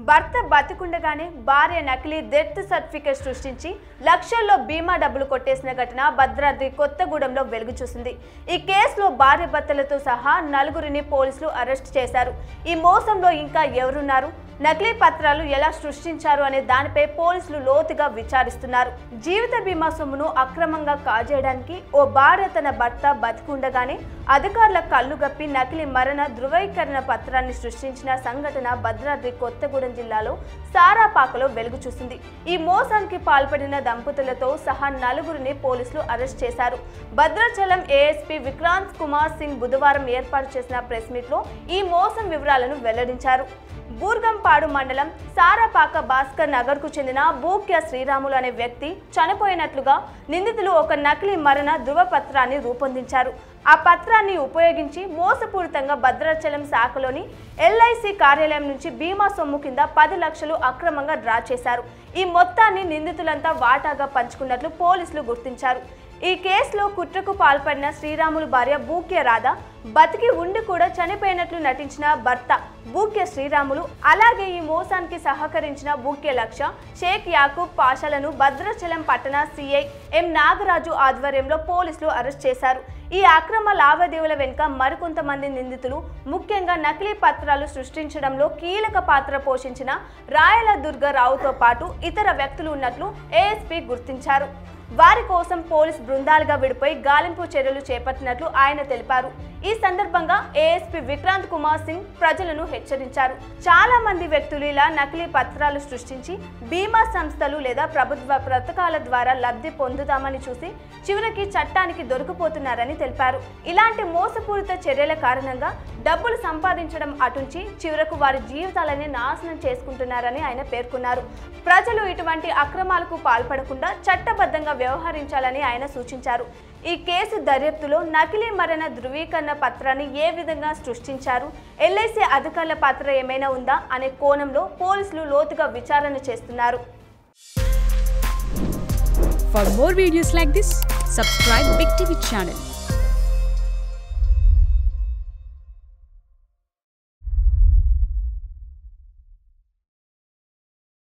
భర్త బతికుండగానే భార్య నకిలీ డెత్ సర్టిఫికేట్ సృష్టించి లక్షల్లో బీమా డబ్బులు కొట్టేసిన ఘటన భద్రాద్రి కొత్తగూడెంలో వెలుగు చూసింది. ఈ కేసులో భార్య భర్తలతో సహా నలుగురిని పోలీసులు అరెస్ట్ చేశారు. ఈ మోసంలో ఇంకా ఎవరున్నారు, నకిలీ పత్రాలు ఎలా సృష్టించారు అనే దానిపై పోలీసులు లోతుగా విచారిస్తున్నారు. జీవిత బీమా సొమ్మును అక్రమంగా కాజేయడానికి ఓ భార్య తన భర్త బతికుండగానే అధికారుల కళ్ళుగప్పి నకిలీ మరణ ధృవీకరణ పత్రాన్ని సృష్టించిన సంఘటన భద్రాద్రి కొత్తగూడెం జిల్లాలో సారాపాకలో వెలుగు చూసింది. ఈ మోసానికి పాల్పడిన దంపతులతో సహా నలుగురిని పోలీసులు అరెస్ట్ చేశారు. భద్రాచలం ఏఎస్పీ విక్రాంత్ కుమార్ సింగ్ బుధవారం ఏర్పాటు చేసిన ప్రెస్ మీట్ లో ఈ మోసం వివరాలను వెల్లడించారు. బూర్గంపాడు మండలం సారాపాక భాస్కర్ నగర్ కు చెందిన బూక్య శ్రీరాములు అనే వ్యక్తి చనిపోయినట్లుగా నిందితులు ఒక నకిలీ మరణ ధృవపత్రాన్ని రూపొందించారు. ఆ పత్రాన్ని ఉపయోగించి మోసపూరితంగా భద్రాచలం శాఖలోని ఎల్ఐసి కార్యాలయం నుంచి బీమా సొమ్ము కింద 10 లక్షలు అక్రమంగా డ్రా చేశారు. ఈ మొత్తాన్ని నిందితులంతా వాటాగా పంచుకున్నట్లు పోలీసులు గుర్తించారు. ఈ కేసులో కుట్రకు పాల్పడిన శ్రీరాములు భార్య బూక్య రాధ, బతికి ఉండి కూడా చనిపోయినట్లు నటించిన భర్త బూక్య శ్రీరాములు, అలాగే ఈ మోసానికి సహకరించిన బూక్య లక్ష, షేక్ యాకూబ్ పాషాలను భద్రాచలం పట్టణ సిఐ ఎం నాగరాజు ఆధ్వర్యంలో పోలీసులు అరెస్ట్ చేశారు. ఈ అక్రమ లావాదేవీల వెనుక మరికొంతమంది నిందితులు, ముఖ్యంగా నకిలీ పత్రాలు సృష్టించడంలో కీలక పాత్ర పోషించిన రాయల దుర్గారావుతో పాటు ఇతర వ్యక్తులు ఉన్నట్లు ఏఎస్పీ గుర్తించారు. వారి కోసం పోలీస్ బృందాలుగా విడిపోయి గాలింపు చర్యలు చేపట్టినట్లు ఆయన తెలిపారు. ఈ సందర్భంగా ఏఎస్పీ విక్రాంత్ కుమార్ సింగ్ ప్రజలను హెచ్చరించారు. చాలా మంది వ్యక్తులు ఇలా నకిలీ పత్రాలు సృష్టించి బీమా సంస్థలు లేదా ప్రభుత్వ పథకాల ద్వారా లబ్ధి పొందుతామని చూసి చివరికి చట్టానికి దొరికిపోతున్నారని తెలిపారు. ఇలాంటి మోసపూరిత చర్యల కారణంగా డబ్బులు సంపాదించడం అటుంచి చివరకు వారి జీవితాలని నాశనం చేసుకుంటున్నారని ఆయన పేర్కొన్నారు. ప్రజలు ఇటువంటి అక్రమాలకు పాల్పడకుండా చట్టబద్ధంగా వ్యవహరించాలని ఆయన సూచించారు. ఈ కేసు దర్యాప్తులో నకిలీ మరణ ధృవీకరణ పత్రాన్ని ఏ విధంగా సృష్టించారు, ఎల్ఐసి అధికారుల పాత్ర ఏమైనా ఉందా అనే కోణంలో పోలీసులు లోతుగా విచారణ చేస్తున్నారు. For more videos like this, subscribe Big TV channel.